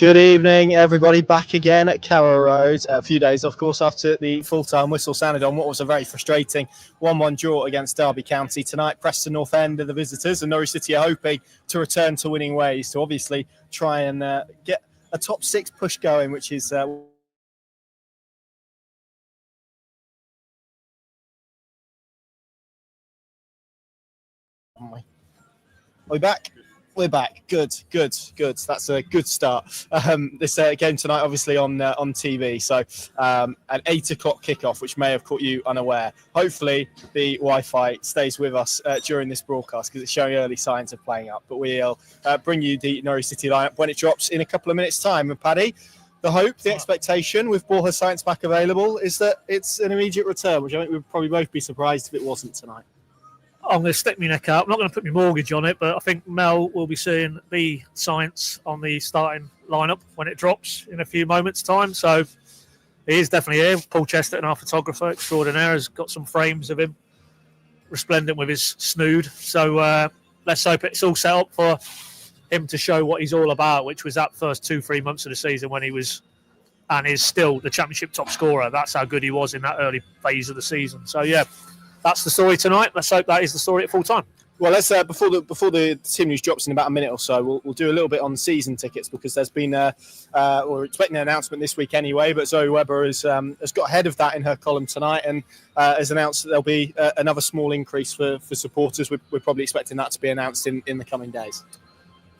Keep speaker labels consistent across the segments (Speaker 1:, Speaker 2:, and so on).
Speaker 1: Good evening, everybody. Back again at Carrow Road. A few days, of course, after the full-time whistle sounded on what was a very frustrating 1-1 draw against Derby County. Tonight, Preston North End are the visitors, and Norwich City are hoping to return to winning ways to obviously try and get a top six push going, which is... Are we back? We're back. Good. That's a good start. This game tonight, obviously on TV. So an 8 o'clock kickoff, which may have caught you unaware. Hopefully, the Wi-Fi stays with us during this broadcast because it's showing early signs of playing up. But we'll bring you the Norwich City lineup when it drops in a couple of minutes' time. And Paddy, the hope, the expectation with Borja Sainz back available is that it's an immediate return, which I think we'd probably both be surprised if it wasn't tonight.
Speaker 2: I'm going to stick my neck out. I'm not going to put my mortgage on it, but I think Mel will be seeing the Sainz on the starting lineup when it drops in a few moments' time. So he is definitely here. Paul Chesterton, our photographer extraordinaire, has got some frames of him resplendent with his snood. So let's hope it's all set up for him to show what he's all about, which was that first 2-3 months of the season when he was and is still the championship top scorer. That's how good he was in that early phase of the season. So, yeah. That's the story tonight. Let's hope that is the story at full time. Well, let's before the team news drops in about a minute or so, we'll do a little bit on season tickets because there's been we're expecting an announcement this week anyway. But Zoe Webber has got ahead of that in her column tonight and has announced that there'll be another small increase for supporters. We're probably expecting that to be announced in the coming days.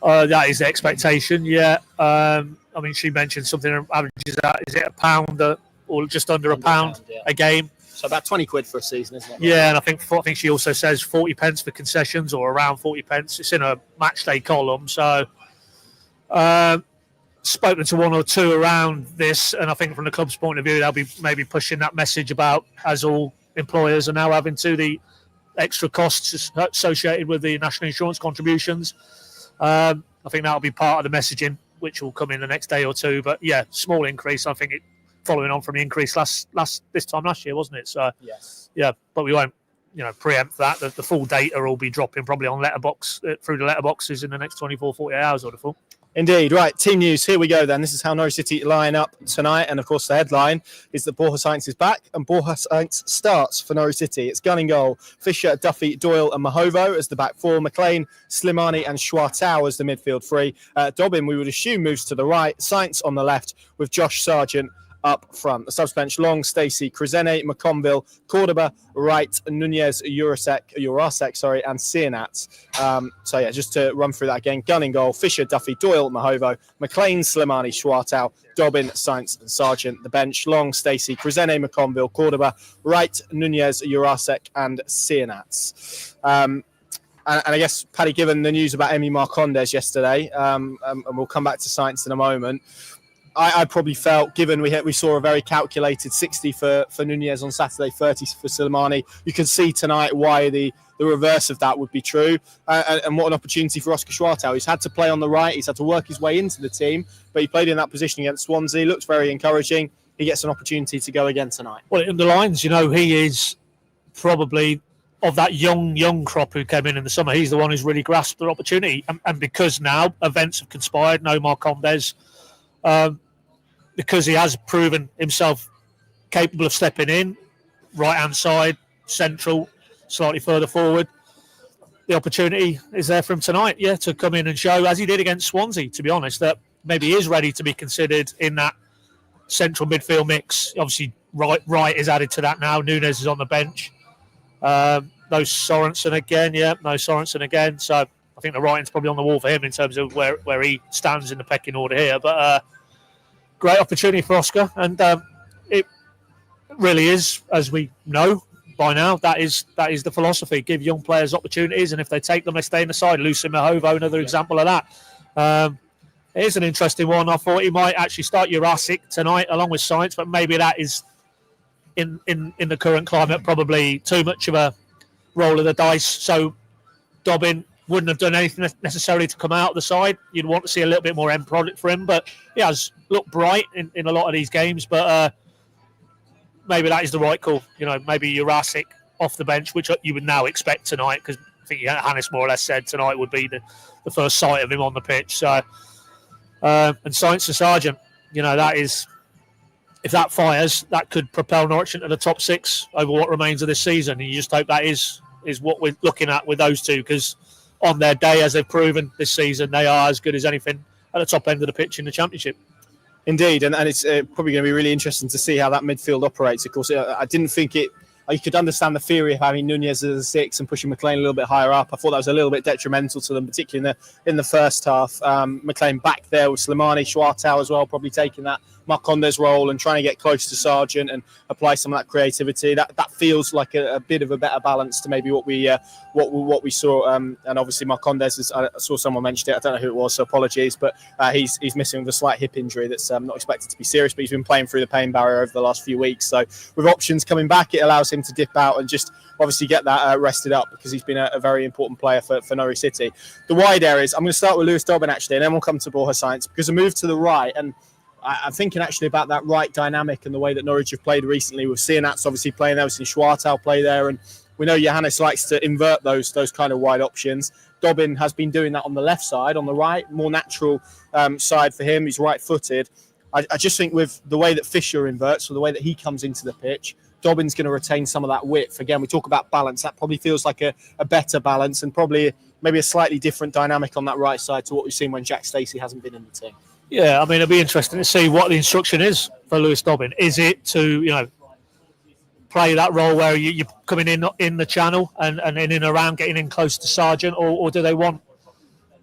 Speaker 2: That is the expectation. Yeah. I mean, she mentioned something averages out. Is it £1 or just under a pound a game?
Speaker 1: So about 20 quid for a season, isn't it?
Speaker 2: Yeah, and I think she also says 40 pence for concessions or around 40 pence. It's in a match day column. So spoken to one or two around this, and I think from the club's point of view, they'll be maybe pushing that message about, as all employers are now having to, the extra costs associated with the national insurance contributions. I think that'll be part of the messaging, which will come in the next day or two. But yeah, small increase. I think it. Following on from the increase this time last year, wasn't it? So
Speaker 1: yes,
Speaker 2: yeah, but we won't, preempt that. The full data will be dropping probably on letterbox through the letterboxes in the next 24, 48 hours or the full.
Speaker 1: Indeed. Right, team news. Here we go then. This is how Norwich City line up tonight. And, of course, the headline is that Borja Sainz is back and Borja Sainz starts for Norwich City. It's gun and goal. Fisher, Duffy, Doyle and Mahovo as the back four. McLean, Slimani and Schwartau as the midfield three. Dobbin, we would assume, moves to the right. Sainz on the left with Josh Sargent up front. The subs bench: Long, Stacey, Crizene, McConville, Cordoba, Wright, Nunez, Jurasek, and Sienats. So yeah, just to run through that again: gun in goal, Fisher, Duffy, Doyle, Mahovo, McLean, Slimani, Schwartau, Dobbin, Sainz and Sargent. The bench: Long, Stacey, Crizene, McConville, Cordoba, Wright, Nunez, Jurasek and Sienats. And I guess, Paddy, given the news about Emi Marcondes yesterday, and we'll come back to Sainz in a moment, I probably felt, given we saw a very calculated 60 for Nunez on Saturday, 30 for Slimani, you can see tonight why the reverse of that would be true. And what an opportunity for Oscar Schwartau. He's had to play on the right. He's had to work his way into the team, but he played in that position against Swansea. Looks very encouraging. He gets an opportunity to go again tonight.
Speaker 2: Well, it underlines, he is probably of that young crop who came in the summer. He's the one who's really grasped the opportunity. And because now events have conspired, no Marcondes, because he has proven himself capable of stepping in, right-hand side, central, slightly further forward. The opportunity is there for him tonight, to come in and show, as he did against Swansea, to be honest, that maybe he is ready to be considered in that central midfield mix. Obviously, Wright is added to that now. Nunez is on the bench. No Sorensen again. So I think the writing's probably on the wall for him in terms of where he stands in the pecking order here. But great opportunity for Oscar, and it really is, as we know by now, that is the philosophy. Give young players opportunities, and if they take them, they stay in the side. Lucien Mahovo, another example of that. It is an interesting one. I thought he might actually start Jurasek tonight along with Sainz, but maybe that is in the current climate probably too much of a roll of the dice. So Dobbin wouldn't have done anything necessarily to come out of the side. You'd want to see a little bit more end product for him, but he has looked bright in a lot of these games. But maybe that is the right call. Maybe Jurasek off the bench, which you would now expect tonight, because I think Hannes more or less said tonight would be the first sight of him on the pitch. So And Sainz and Sargent, that is, if that fires, that could propel Norwich into the top 6 over what remains of this season. And you just hope that is what we're looking at with those two, because on their day, as they've proven this season, they are as good as anything at the top end of the pitch in the Championship.
Speaker 1: Indeed, and it's probably going to be really interesting to see how that midfield operates. Of course, I didn't think you could understand the theory of having Nunez as a 6 and pushing McLean a little bit higher up. I thought that was a little bit detrimental to them, particularly in the first half. McLean back there with Slimani, Schwartau as well, probably taking that Marcondes role and trying to get close to Sargent and apply some of that creativity. That feels like a bit of a better balance to maybe what we saw. And obviously Marcondes, I saw someone mention it. I don't know who it was, so apologies. But he's missing with a slight hip injury that's not expected to be serious. But he's been playing through the pain barrier over the last few weeks. So with options coming back, it allows him to dip out and just obviously get that rested up, because he's been a very important player for Norwich City. The wide areas, I'm going to start with Lewis Dobbin actually, and then we'll come to Borja Sainz, because a move to the right, and I'm thinking actually about that right dynamic and the way that Norwich have played recently. We've seen that's obviously playing there. We've seen Schwartau play there, and we know Johannes likes to invert those kind of wide options. Dobbin has been doing that on the left side. On the right, more natural side for him. He's right-footed. I just think with the way that Fisher inverts, or the way that he comes into the pitch, Dobbin's going to retain some of that width. Again, we talk about balance. That probably feels like a better balance, and probably maybe a slightly different dynamic on that right side to what we've seen when Jack Stacey hasn't been in the team.
Speaker 2: Yeah, I mean, it'll be interesting to see what the instruction is for Lewis Dobbin. Is it to, play that role where you're coming in the channel and in and around, getting in close to Sargent, or do they want?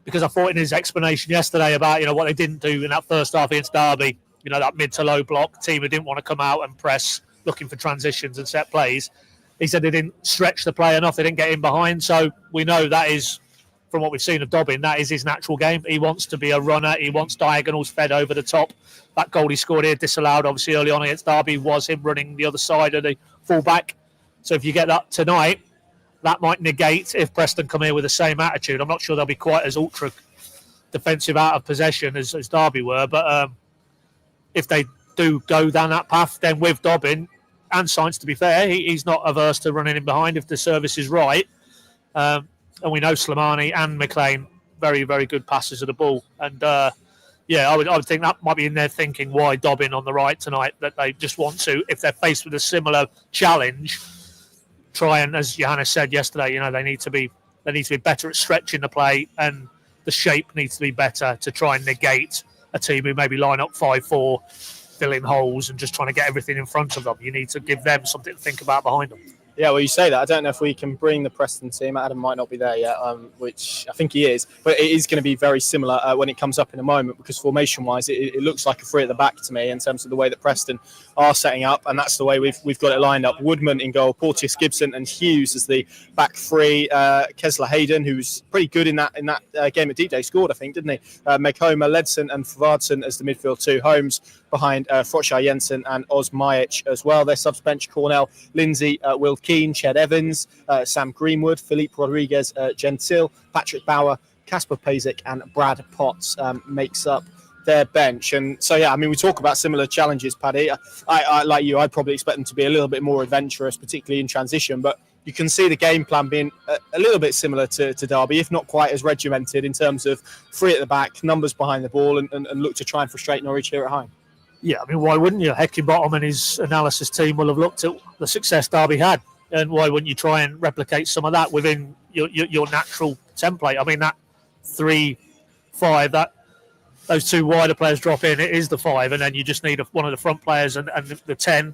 Speaker 2: Because I thought in his explanation yesterday about what they didn't do in that first half against Derby, that mid to low block team who didn't want to come out and press, looking for transitions and set plays. He said they didn't stretch the play enough. They didn't get in behind. So we know that is, from what we've seen of Dobbin, that is his natural game. He wants to be a runner. He wants diagonals fed over the top. That goal he scored here, disallowed obviously early on against Derby, was him running the other side of the full-back. So if you get that tonight, that might negate if Preston come here with the same attitude. I'm not sure they'll be quite as ultra defensive out of possession as Derby were. But if they do go down that path, then with Dobbin and Sainz, to be fair, he's not averse to running in behind if the service is right. And we know Slimani and McLean, very, very good passers of the ball. And, I would think that might be in their thinking why Dobbin on the right tonight, that they just want to, if they're faced with a similar challenge, try and, as Johannes said yesterday, they need to be better at stretching the play, and the shape needs to be better to try and negate a team who maybe line up 5-4, fill in holes and just trying to get everything in front of them. You need to give them something to think about behind them.
Speaker 1: Yeah, well, you say that. I don't know if we can bring the Preston team. Adam might not be there yet, which I think he is. But it is going to be very similar when it comes up in a moment, because formation-wise, it looks like a three at the back to me in terms of the way that Preston are setting up, and that's the way we've got it lined up. Woodman in goal, Porteous Gibson and Hughes as the back three. Kessler Hayden, who's pretty good in that game at Deep Day, scored, I think, didn't he? Mekhoma, Ledson and Favarsson as the midfield two. Holmes behind Frotshire Jensen and Oz Majic as well. Their subs bench: Cornell, Lindsay, Will Keane, Ched Evans, Sam Greenwood, Felipe Rodriguez, Gentil, Patrick Bauer, Kasper Pazik and Brad Potts makes up their bench. And so, yeah, I mean, we talk about similar challenges, Paddy. I like you, I'd probably expect them to be a little bit more adventurous, particularly in transition, but you can see the game plan being a little bit similar to Derby, if not quite as regimented in terms of three at the back, numbers behind the ball, and look to try and frustrate Norwich here at home.
Speaker 2: Yeah, I mean, why wouldn't you? Heckingbottom and his analysis team will have looked at the success Derby had, and why wouldn't you try and replicate some of that within your natural template? I mean, that 3-5, that those two wider players drop in, it is the 5, and then you just need one of the front players and the 10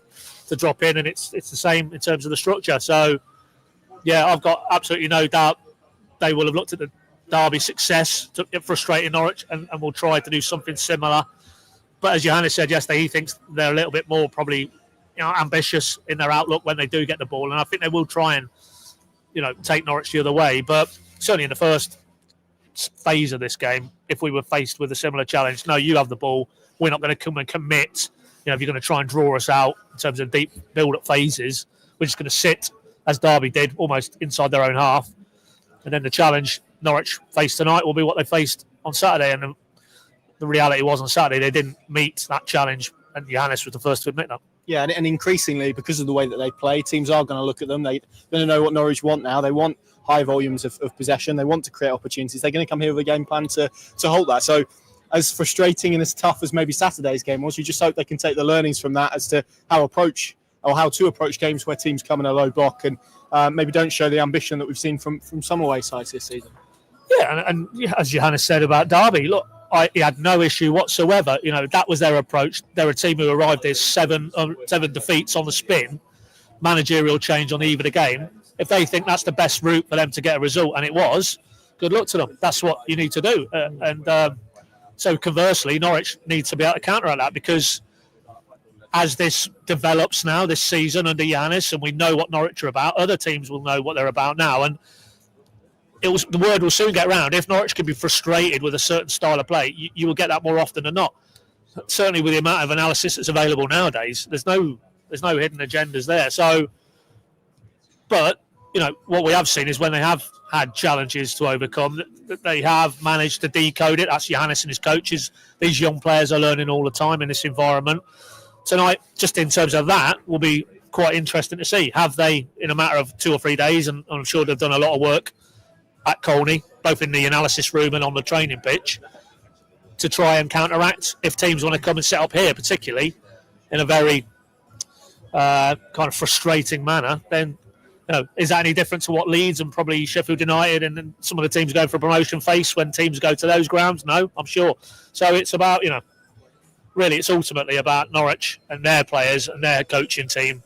Speaker 2: to drop in, and it's the same in terms of the structure. So, yeah, I've got absolutely no doubt they will have looked at the Derby success to frustrate Norwich, and will try to do something similar. But as Johannes said yesterday, he thinks they're a little bit more probably ambitious in their outlook when they do get the ball. And I think they will try and, take Norwich the other way. But certainly in the first phase of this game, if we were faced with a similar challenge, no, you have the ball, we're not going to come and commit. If you're going to try and draw us out in terms of deep build-up phases, we're just going to sit, as Derby did, almost inside their own half. And then the challenge Norwich faced tonight will be what they faced on Saturday. And the reality was on Saturday they didn't meet that challenge, and Johannes was the first to admit that. Yeah,
Speaker 1: and increasingly, because of the way that they play, teams are going to look at them. They're going to know what Norwich want now. They want high volumes of possession. They want to create opportunities. They're going to come here with a game plan to hold that. So as frustrating and as tough as maybe Saturday's game was. You just hope they can take the learnings from that as to how to approach games where teams come in a low block and maybe don't show the ambition that we've seen from some away sides this season.
Speaker 2: Yeah, and as Johannes said about Derby, look, he had no issue whatsoever. That was their approach. They're a team who arrived as seven defeats on the spin, managerial change on the eve of the game. If they think that's the best route for them to get a result, and it was, good luck to them. That's what you need to do. So conversely, Norwich needs to be able to counteract that, because as this develops now, this season under Giannis, and we know what Norwich are about, other teams will know what they're about now. And the word will soon get around. If Norwich can be frustrated with a certain style of play, you will get that more often than not. Certainly with the amount of analysis that's available nowadays, there's no hidden agendas there. So, but what we have seen is when they have had challenges to overcome, that they have managed to decode it. That's Johannes and his coaches. These young players are learning all the time in this environment. Tonight, just in terms of that, will be quite interesting to see. Have they, in a matter of 2 or 3 days, and I'm sure they've done a lot of work at Colney, both in the analysis room and on the training pitch, to try and counteract if teams want to come and set up here, particularly in a very kind of frustrating manner, then is that any different to what Leeds and probably Sheffield United and then some of the teams going for promotion face when teams go to those grounds? No, I'm sure. So it's about, really it's ultimately about Norwich and their players and their coaching team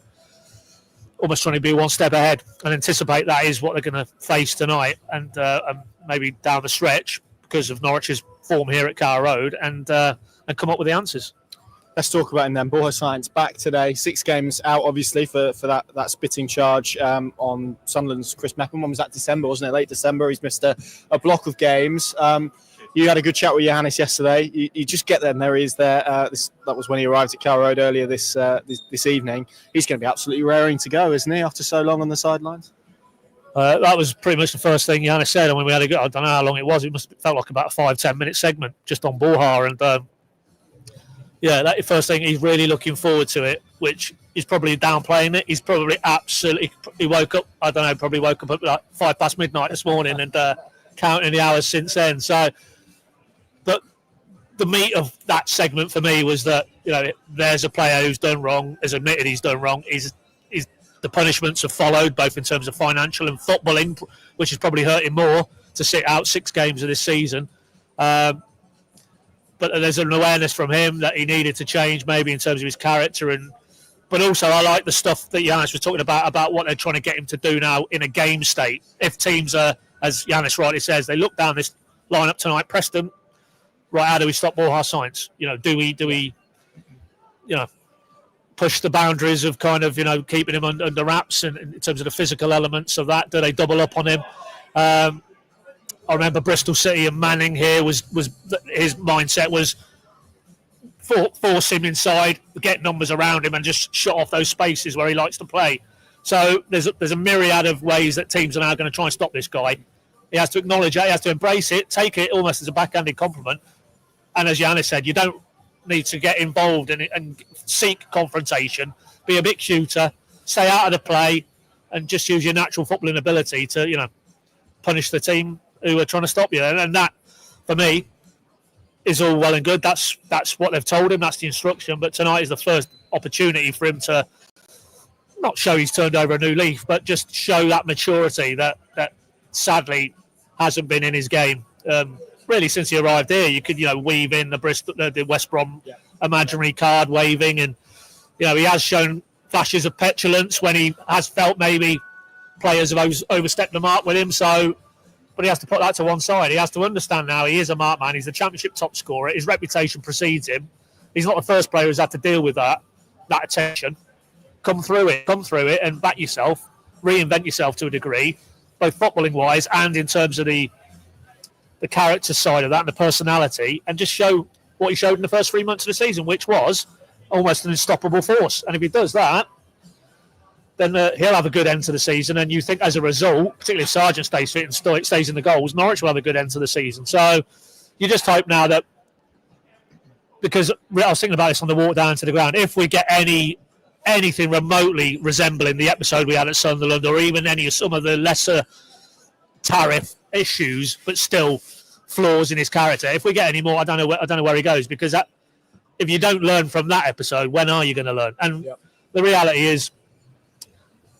Speaker 2: almost trying to be one step ahead and anticipate that is what they're going to face tonight and maybe down the stretch because of Norwich's form here at Carrow Road and come up with the answers.
Speaker 1: Let's talk about him then. Borja Sainz back today. 6 games out, obviously, for that spitting charge on Sunderland's Chris Mepham. When was that? December, wasn't it? Late December. He's missed a block of games. You had a good chat with Johannes yesterday. You just get there, and there he is there. That was when he arrived at Carrow Road earlier this evening. He's going to be absolutely raring to go, isn't he, after so long on the sidelines?
Speaker 2: That was pretty much the first thing Johannes said. And when we had I don't know how long it was. It must have felt like about a 5-10 minute segment just on Borja. And that's the first thing. He's really looking forward to it, which he's probably downplaying it. He's probably he woke up, probably woke up at like 5 past midnight this morning and counting the hours since then. So, but the meat of that segment for me was that, there's a player who's done wrong, has admitted he's done wrong. The punishments have followed, both in terms of financial and footballing, which is probably hurting more to sit out 6 games of this season. But there's an awareness from him that he needed to change, maybe in terms of his character, but also I like the stuff that Johannes was talking about what they're trying to get him to do now in a game state. If teams are, as Johannes rightly says, they look down this lineup tonight, Preston, right? How do we stop Borja Sainz? Do we push the boundaries of kind of keeping him under wraps, and in terms of the physical elements of that? Do they double up on him? I remember Bristol City and Manning here was his mindset was force him inside, get numbers around him, and just shut off those spaces where he likes to play. So there's a myriad of ways that teams are now going to try and stop this guy. He has to acknowledge it, he has to embrace it, take it almost as a backhanded compliment. And as Johannes said, you don't need to get involved in it and seek confrontation. Be a bit cuter, stay out of the play, and just use your natural footballing ability to punish the team who are trying to stop you. And that, for me, is all well and good. That's what they've told him. That's the instruction. But tonight is the first opportunity for him to not show he's turned over a new leaf, but just show that maturity that sadly hasn't been in his game. Really, since he arrived here, you could weave in the West Brom imaginary card waving, and he has shown flashes of petulance when he has felt maybe players have overstepped the mark with him. So. But he has to put that to one side. He has to understand now he is a mark man. He's the championship top scorer. His reputation precedes him. He's not the first player who's had to deal with that attention. Come through it and back yourself, reinvent yourself to a degree, both footballing wise and in terms of the character side of that and the personality, and just show what he showed in the first 3 months of the season, which was almost an unstoppable force. And if he does that, then he'll have a good end to the season. And you think as a result, particularly if Sargent stays fit and stays in the goals, Norwich will have a good end to the season. So you just hope now that, because I was thinking about this on the walk down to the ground, if we get anything remotely resembling the episode we had at Sunderland, or even some of the lesser tariff issues, but still flaws in his character. If we get any more, I don't know where he goes, because if you don't learn from that episode, when are you going to learn? And the reality is,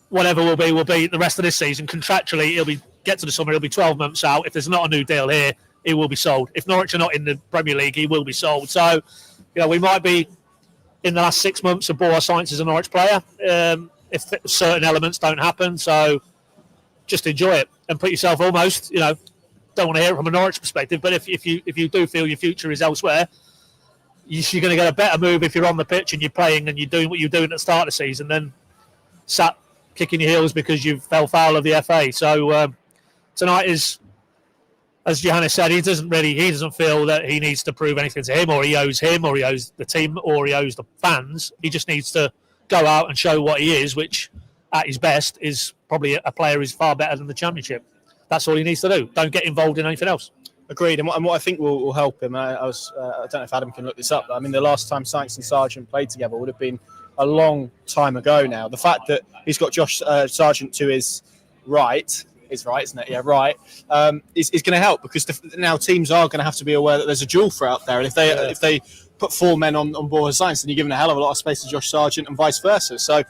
Speaker 2: whatever will be the rest of this season. Contractually, get to the summer, he'll be 12 months out. If there's not a new deal here, he will be sold. If Norwich are not in the Premier League, he will be sold. So, we might be in the last 6 months of Borja Sainz as a Norwich player if certain elements don't happen. So just enjoy it and put yourself almost, don't want to hear it from a Norwich perspective, but if you do feel your future is elsewhere, you're going to get a better move if you're on the pitch and you're playing and you're doing what you're doing at the start of the season than sat kicking your heels because you fell foul of the FA. So tonight is, as Johannes said, he doesn't feel that he needs to prove anything to him or he owes the team, or he owes the fans. He just needs to go out and show what he is, which at his best is probably a player who's far better than the Championship. That's all he needs to do. Don't get involved in anything else.
Speaker 1: Agreed. And what I think will help him, I don't know if Adam can look this up, but I mean, the last time Sainz and Sargent played together would have been a long time ago now. The fact that he's got Josh Sargent to his right, isn't it? Yeah, right. Is going to help, because now teams are going to have to be aware that there's a dual threat up there, and if they put 4 men on Borja Sainz, then you're giving a hell of a lot of space to Josh Sargent and vice versa. So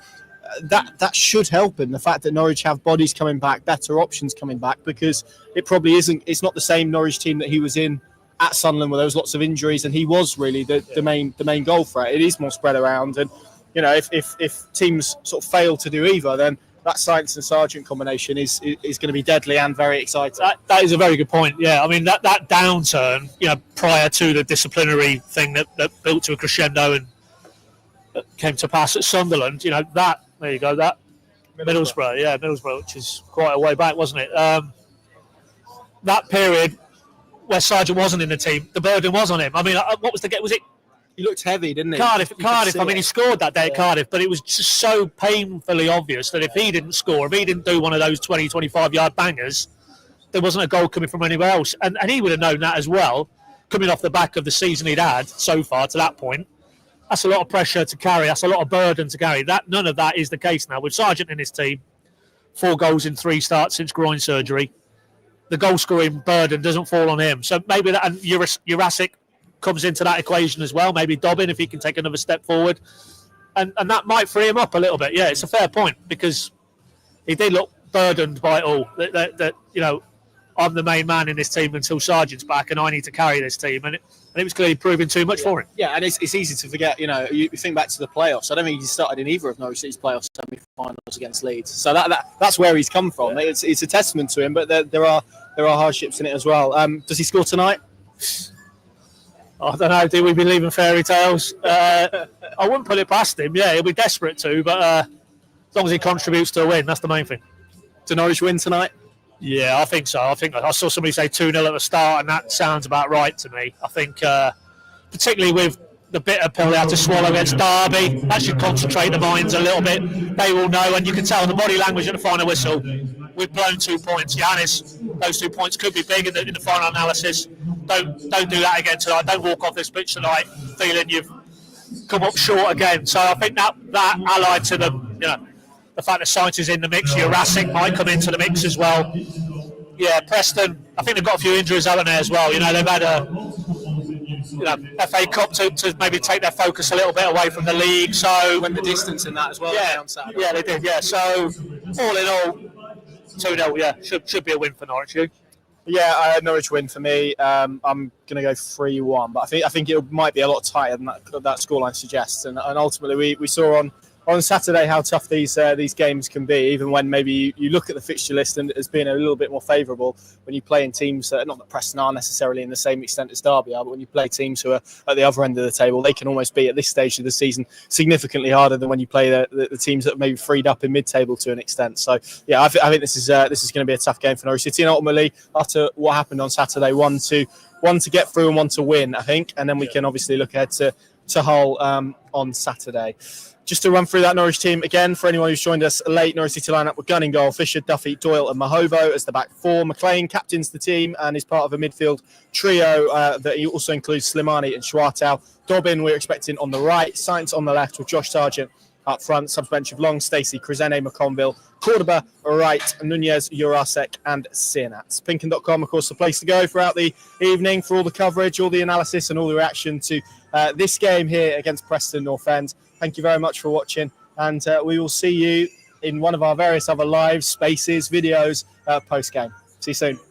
Speaker 1: that should help him. The fact that Norwich have bodies coming back, better options coming back, because it probably isn't. It's not the same Norwich team that he was in at Sunderland, where there was lots of injuries, and he was really the main goal threat. It is more spread around, and if teams sort of fail to do either, then that Sainz and Sargent combination is going to be deadly and very exciting.
Speaker 2: That is a very good point. Yeah, I mean that downturn, prior to the disciplinary thing that built to a crescendo and came to pass at Sunderland, there you go, that Middlesbrough, which is quite a way back, wasn't it? That period where Sargent wasn't in the team, the burden was on him. I mean, what was the get? Was it?
Speaker 1: He looked heavy, didn't he?
Speaker 2: Cardiff. I mean, he scored that day at Cardiff, but it was just so painfully obvious that if he didn't score, if he didn't do one of those 20, 25-yard bangers, there wasn't a goal coming from anywhere else. And he would have known that as well, coming off the back of the season he'd had so far to that point. That's a lot of pressure to carry. That's a lot of burden to carry. None of that is the case now. With Sargent in his team, 4 goals in 3 starts since groin surgery, the goal-scoring burden doesn't fall on him. So maybe that, and Jurasic comes into that equation as well. Maybe Dobbin, if he can take another step forward. And that might free him up a little bit. Yeah, it's a fair point, because he did look burdened by it all. That I'm the main man in this team until Sargent's back, and I need to carry this team. And it was clearly proving too much for him.
Speaker 1: Yeah, and it's easy to forget, you think back to the playoffs. I don't think he started in either of Norwich City's playoff semi-finals against Leeds. So that's where he's come from. Yeah. It's a testament to him, but there are hardships in it as well. Does he score tonight?
Speaker 2: I don't know. Do we believe in fairy tales? I wouldn't put it past him. Yeah, he'll be desperate to, but as long as he contributes to a win, that's the main thing.
Speaker 1: Do Norwich win tonight?
Speaker 2: Yeah, I think so. I think I saw somebody say 2-0 at the start, and that sounds about right to me. I think, particularly with the bitter pill they had to swallow against Derby, that should concentrate the minds a little bit. They will know, and you can tell the body language at the final whistle. We've blown 2 points. Giannis, those 2 points could be big in the final analysis. Don't do that again tonight. Don't walk off this pitch tonight feeling you've come up short again. So I think that allied to the fact that Sainz is in the mix, Jurasic might come into the mix as well. Yeah, Preston, I think they've got a few injuries haven't they as well. They've had a FA Cup to maybe take their focus a little bit away from the league. So
Speaker 1: went the distance in that as well.
Speaker 2: Yeah, they did. Yeah, so all in all, 2-0. Yeah, should be a win for Norwich.
Speaker 1: Yeah, Norwich win for me. I'm going to go 3-1, but I think it might be a lot tighter than that scoreline suggests. And ultimately, we saw on Saturday how tough these games can be, even when maybe you look at the fixture list and it's being a little bit more favourable when you play in teams, not that Preston are necessarily in the same extent as Derby are, but when you play teams who are at the other end of the table, they can almost be at this stage of the season significantly harder than when you play the teams that maybe freed up in mid-table to an extent. So yeah, I think this is going to be a tough game for Norwich City, and ultimately after what happened on Saturday, one to get through and one to win, I think, and then we can obviously look ahead to Hull on Saturday. Just to run through that Norwich team again, for anyone who's joined us late, Norwich City lineup with Gunn in goal, Fisher, Duffy, Doyle and Mahovo as the back 4. McLean captains the team and is part of a midfield trio that he also includes Slimani and Schwartau. Dobbin we're expecting on the right, Sainz on the left with Josh Sargent Up front, sub-bench of Long, Stacey, Cresene, McConville, Cordoba, Wright, Nunez, Jurasek and Sienats. Pinkin.com, of course, the place to go throughout the evening for all the coverage, all the analysis and all the reaction to this game here against Preston North End. Thank you very much for watching, and we will see you in one of our various other live spaces, videos, post-game. See you soon.